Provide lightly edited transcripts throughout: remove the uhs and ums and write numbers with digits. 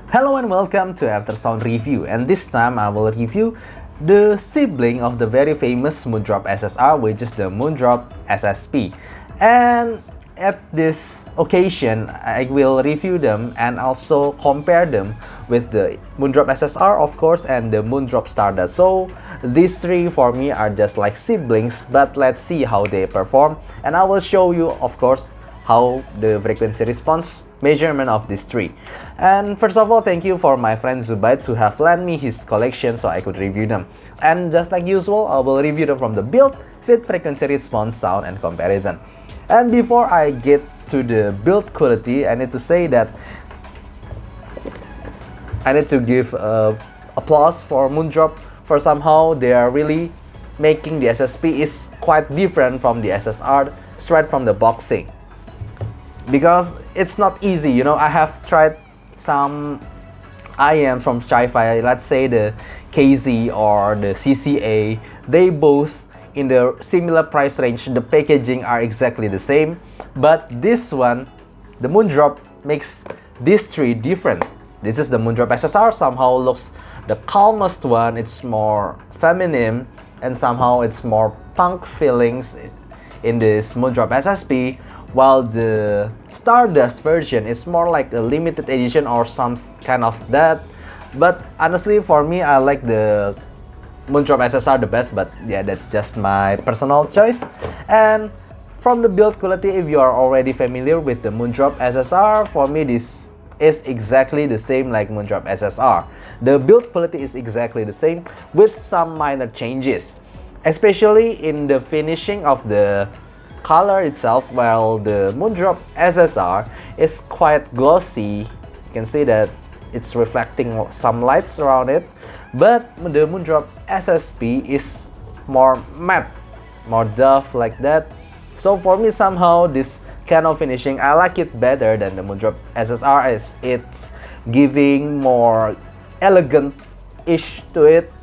Hello and welcome to Aftersound Review, and this time I will review the sibling of the very famous Moondrop SSR, which is the Moondrop SSP. And at this occasion, I will review them and also compare them with the Moondrop SSR, of course, and the Moondrop Stardust. So these three for me are just like siblings, but let's see how they perform, and I will show you, of course, how the frequency response measurement of these three. And first of all, thank you for my friend Zubaid who have lent me his collection so I could review them. And just like usual, I will review them from the build, fit, frequency response, sound, and comparison. And before I get to the build quality, I need to say that I need to give applause for Moondrop for somehow they are really making the SSP is quite different from the SSR straight from the boxing. Because it's not easy, you know. I have tried some IM from Sci-Fi, let's say the KZ or the CCA. They both in the similar price range, the packaging are exactly the same, but this one, the Moondrop, makes these three different. This is the Moondrop SSR, somehow looks the calmest one. It's more feminine and somehow it's more punk feelings in this Moondrop SSP, while the Stardust version is more like a limited edition or some kind of that. But honestly, for me, I like the Moondrop SSR the best, but yeah, that's just my personal choice. And from the build quality, if you are already familiar with the Moondrop SSR, for me this is exactly the same like Moondrop SSR. The build quality is exactly the same with some minor changes, especially in the finishing of the color itself. While the Moondrop SSR is quite glossy, you can see that it's reflecting some lights around it, but the Moondrop SSP is more matte, more doff like that. So for me, somehow this kind of finishing, I like it better than the Moondrop SSR, as it's giving more elegant-ish to it.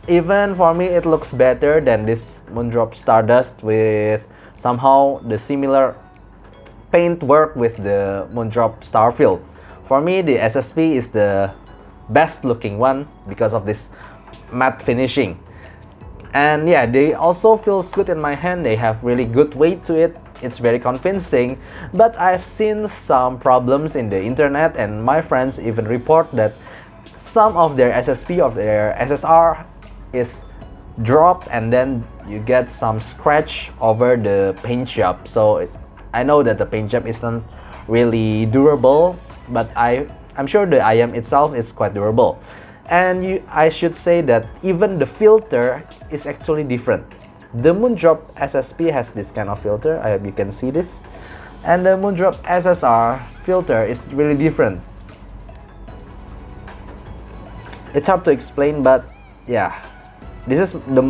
Even for me, it looks better than this Moondrop Stardust with somehow the similar paint work with the Moondrop Starfield. For me, the SSP is the best looking one because of this matte finishing. And yeah, they also feels good in my hand. They have really good weight to it. It's very convincing. But I've seen some problems in the internet, and my friends even report that some of their SSP of their SSR is drop and then you get some scratch over the paint job. So I know that the paint job isn't really durable, but I'm sure the IM itself is quite durable. And I should say that even the filter is actually different. The Moondrop SSP has this kind of filter, I hope you can see this, and the Moondrop SSR filter is really different. It's hard to explain, but yeah, this is the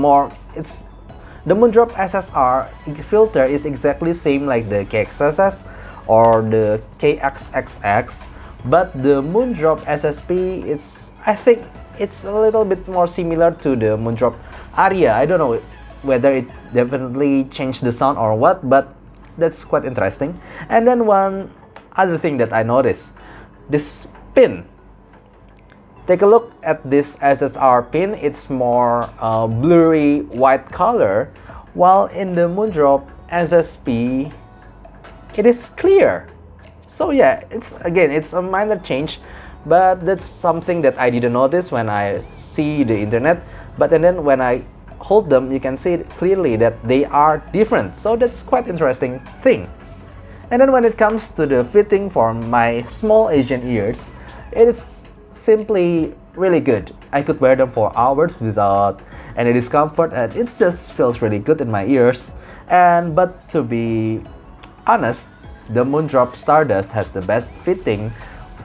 Moondrop SSR filter is exactly same like the KXSS or the KXXX, but the Moondrop SSP, I think it's a little bit more similar to the Moondrop Aria. I don't know whether it definitely changed the sound or what, but that's quite interesting. And then one other thing that I noticed, this pin. Take a look at this SSR pin. It's more blurry white color, while in the Moondrop SSP, it is clear. So yeah, it's a minor change, but that's something that I didn't notice when I see the internet. But then when I hold them, you can see clearly that they are different. So that's quite interesting thing. And then when it comes to the fitting for my small Asian ears, it is simply really good. I could wear them for hours without any discomfort, and it just feels really good in my ears. But to be honest, the Moondrop Stardust has the best fitting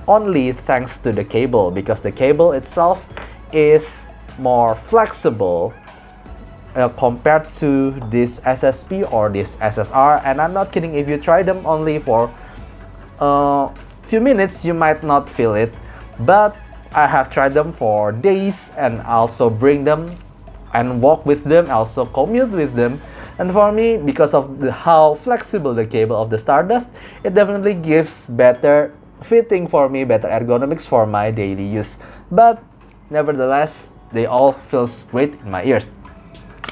only thanks to the cable, because the cable itself is more flexible compared to this SSP or this SSR. And I'm not kidding, if you try them only for a few minutes, you might not feel it. But I have tried them for days and also bring them and walk with them, also commute with them. And for me, because of how flexible the cable of the Stardust, it definitely gives better fitting for me, better ergonomics for my daily use. But nevertheless, they all feels great in my ears.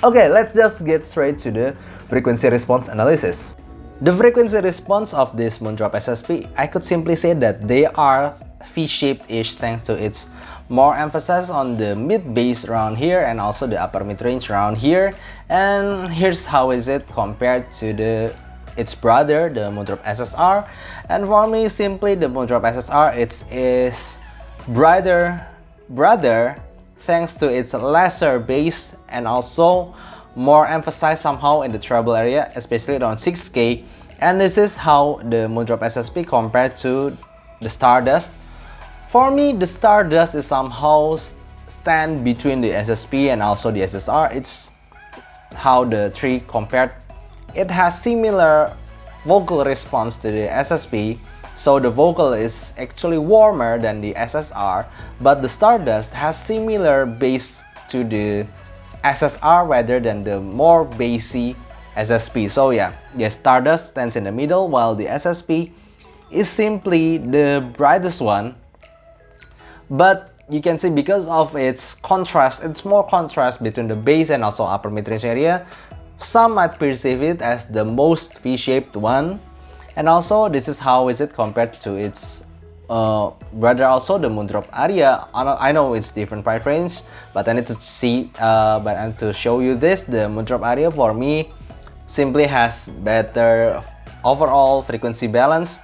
Okay, let's just get straight to the frequency response analysis. The frequency response of this Moondrop SSP, I could simply say that they are V-shaped-ish thanks to its more emphasis on the mid-bass around here and also the upper mid-range around here. And here's how is it compared to its brother, the Moondrop SSR. And for me, simply the Moondrop SSR is brother thanks to its lesser bass and also more emphasized somehow in the treble area, especially around 6K. And this is how the Moondrop SSP compared to the Stardust. For me, the Stardust is somehow stand between the SSP and also the SSR. It's how the three compared. It has similar vocal response to the SSP, so the vocal is actually warmer than the SSR, but the Stardust has similar bass to the SSR rather than the more bassy SSP. So yeah, the Stardust stands in the middle while the SSP is simply the brightest one. But you can see because of its contrast, it's more contrast between the bass and also upper mid-range area. Some might perceive it as the most V-shaped one. And also this is how is it compared to its brother also, the Moondrop Aria. I know it's different price range, but I need to show you this. The Moondrop Aria for me simply has better overall frequency balance.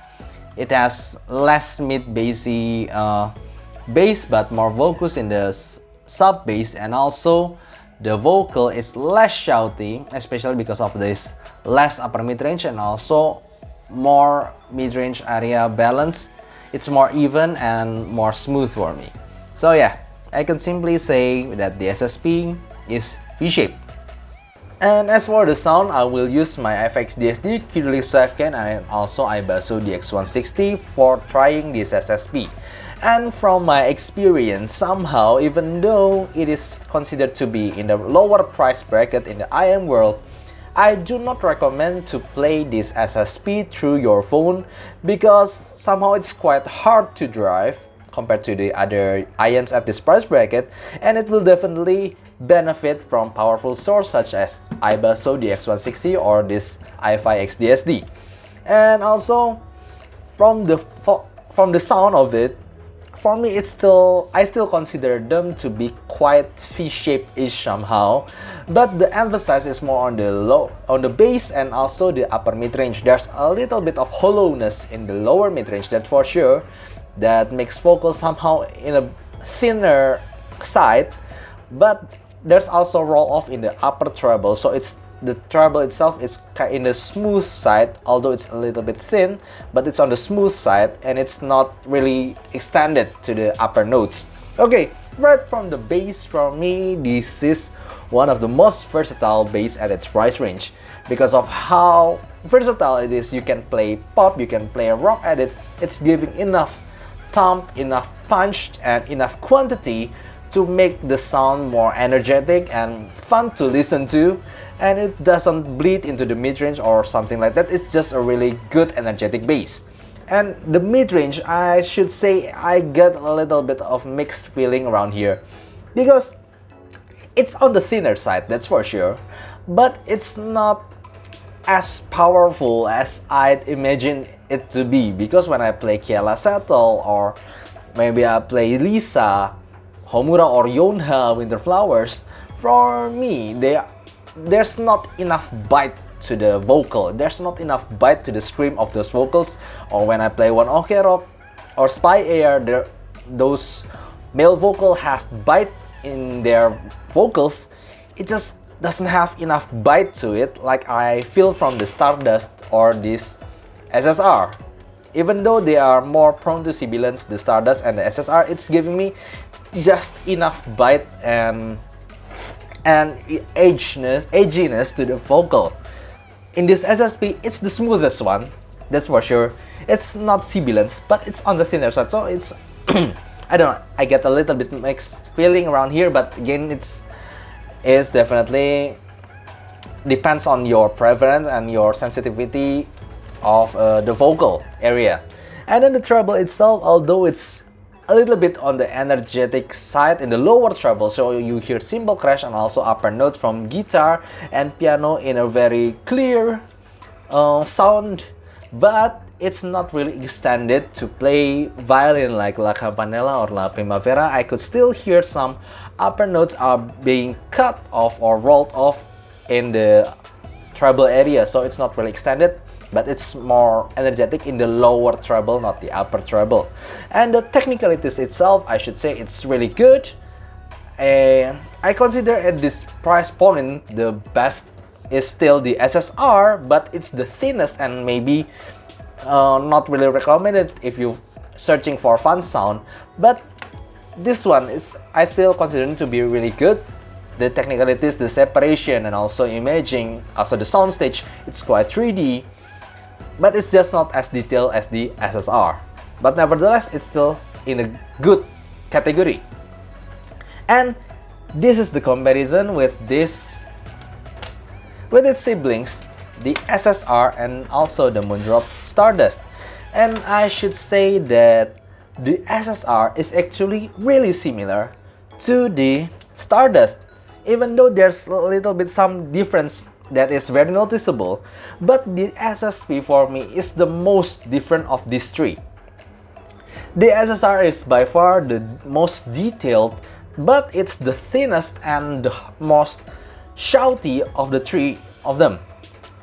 It has less mid-bassy bass but more vocals in the sub bass, and also the vocal is less shouty, especially because of this less upper mid-range and also more mid-range area balance. It's more even and more smooth for me. So yeah, I can simply say that the SSP is V-shaped. And as for the sound, I will use my FX DSD, Q-Delete 5K and also iBasso DX160 for trying this SSP. And from my experience, somehow, even though it is considered to be in the lower price bracket in the IM world, I do not recommend to play this SSP through your phone because somehow it's quite hard to drive compared to the other IMs at this price bracket, and it will definitely benefit from powerful source such as iBasso DX160 or this i5 XDSD. And also from the sound of it, for me, I still consider them to be quite V-shaped-ish somehow, but the emphasis is more on the bass and also the upper mid-range. There's a little bit of hollowness in the lower mid-range, that's for sure, that makes vocals somehow in a thinner side, but there's also roll-off in the upper treble, so the treble itself is in the smooth side, although it's a little bit thin, but it's on the smooth side and it's not really extended to the upper notes. Okay, right from the bass, for me, this is one of the most versatile bass at its price range. Because of how versatile it is, you can play pop, you can play rock at it. It's giving enough thump, enough punch, and enough quantity to make the sound more energetic and fun to listen to, and it doesn't bleed into the mid-range or something like that. It's just a really good energetic bass. And the mid-range, I should say, I get a little bit of mixed feeling around here because it's on the thinner side, that's for sure, but it's not as powerful as I'd imagine it to be, because when I play Kiela Settle or maybe I play Lisa, Homura or Yonha Winter Flowers, for me, there's not enough bite to the vocal. There's not enough bite to the scream of those vocals. Or when I play One Ok Rock or Spy Air, those male vocals have bite in their vocals. It just doesn't have enough bite to it like I feel from the Stardust or this SSR. Even though they are more prone to sibilance, the Stardust and the SSR, it's giving me just enough bite and edginess to the vocal. In this SSP, it's the smoothest one, that's for sure. It's not sibilance, but it's on the thinner side, so it's I don't know, I get a little bit mixed feeling around here, but again, it's definitely depends on your preference and your sensitivity of the vocal area. And then the treble itself, although it's a little bit on the energetic side in the lower treble, so you hear cymbal crash and also upper note from guitar and piano in a very clear sound, but it's not really extended to play violin like La Campanella or La Primavera. I could still hear some upper notes are being cut off or rolled off in the treble area, so it's not really extended, but it's more energetic in the lower treble, not the upper treble. And the technicalities itself, I should say it's really good. And I consider at this price point the best is still the SSR, but it's the thinnest and maybe not really recommended if you're searching for fun sound. But this one is, I still consider it to be really good. The technicalities, the separation, and also imaging, also the soundstage, it's quite 3D, but it's just not as detailed as the SSR. But nevertheless, it's still in a good category. And this is the comparison with its siblings, the SSR and also the Moondrop Stardust. And I should say that the SSR is actually really similar to the Stardust, even though there's a little bit some difference that is very noticeable. But the SSP for me is the most different of these three. The SSR is by far the most detailed, but it's the thinnest and the most shouty of the three of them.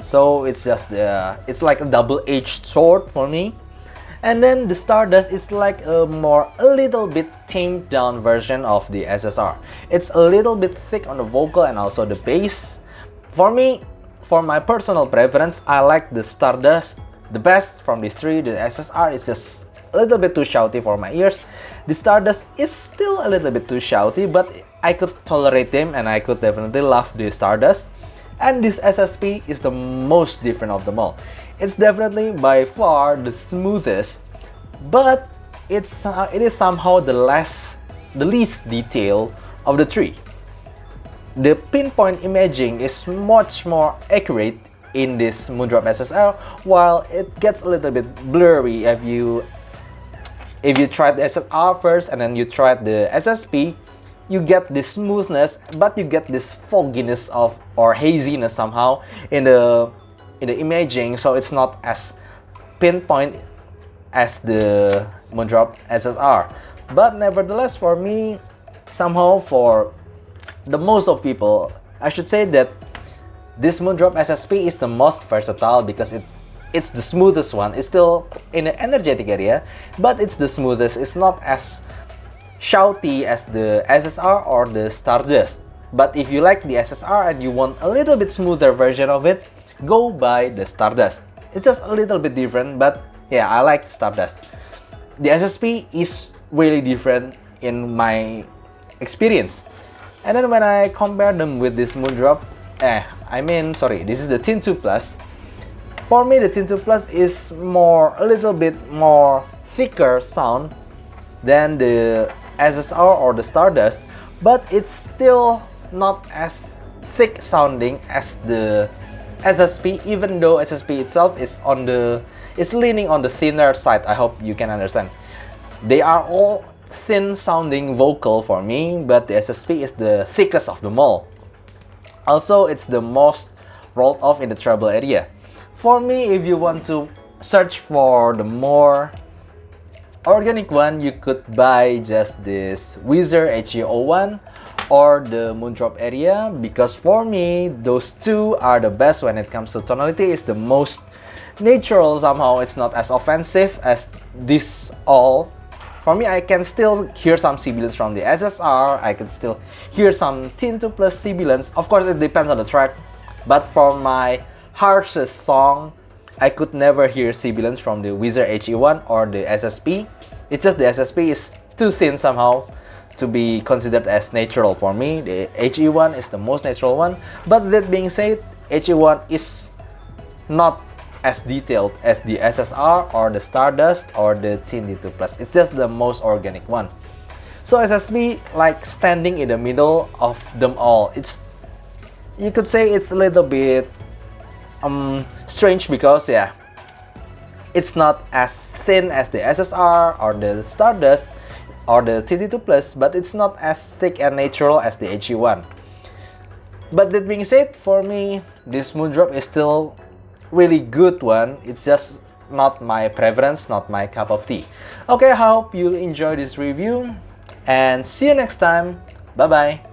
So it's just it's like a double-edged sword for me. And then the Stardust is like a little bit tamed down version of the SSR. It's a little bit thick on the vocal and also the bass. For me, for my personal preference, I like the Stardust the best from these three. The SSR is just a little bit too shouty for my ears. The Stardust is still a little bit too shouty, but I could tolerate them and I could definitely love the Stardust. And this SSP is the most different of them all. It's definitely by far the smoothest, but it is somehow the least detailed of the three. The pinpoint imaging is much more accurate in this Moondrop SSR, while it gets a little bit blurry if you try the SSR first and then you try the SSP. You get this smoothness, but you get this fogginess of or haziness somehow in the imaging, so it's not as pinpoint as the Moondrop SSR. But nevertheless, for me, somehow for the most of people, I should say that this Moondrop SSP is the most versatile because it's the smoothest one. It's still in the energetic area, but it's the smoothest. It's not as shouty as the SSR or the Stardust. But if you like the SSR and you want a little bit smoother version of it, go by the Stardust. It's just a little bit different, but yeah, I like Stardust. The SSP is really different in my experience. And then when I compare them with this Moondrop, this is the Tin 2 Plus. For me, the Tin 2 Plus is a little bit more thicker sound than the SSR or the Stardust, but it's still not as thick sounding as the SSP, even though SSP itself is leaning on the thinner side. I hope you can understand. They are all thin sounding vocal for me, but the SSP is the thickest of them all. Also, it's the most rolled off in the treble area. For me, if you want to search for the more organic one, you could buy just this Weezer HE01 or the Moondrop area, because for me, those two are the best when it comes to tonality. It's the most natural somehow. It's not as offensive as this all. For me, I can still hear some sibilants from the SSR. I can still hear some Tin 2 Plus sibilants. Of course, it depends on the track. But for my harshest song, I could never hear sibilants from the Weezer HE1 or the SSP. It's just the SSP is too thin somehow to be considered as natural for me. The HE1 is the most natural one. But that being said, HE1 is not as detailed as the SSR or the Stardust or the Tin 2 Plus. It's just the most organic one. So SSP like standing in the middle of them all. You could say it's a little bit strange because yeah, it's not as thin as the SSR or the Stardust or the TT2 Plus, but it's not as thick and natural as the HE1. But that being said, for me, this Moondrop is still really good one. It's just not my preference, not my cup of tea. Okay, I hope you enjoy this review and see you next time. Bye bye.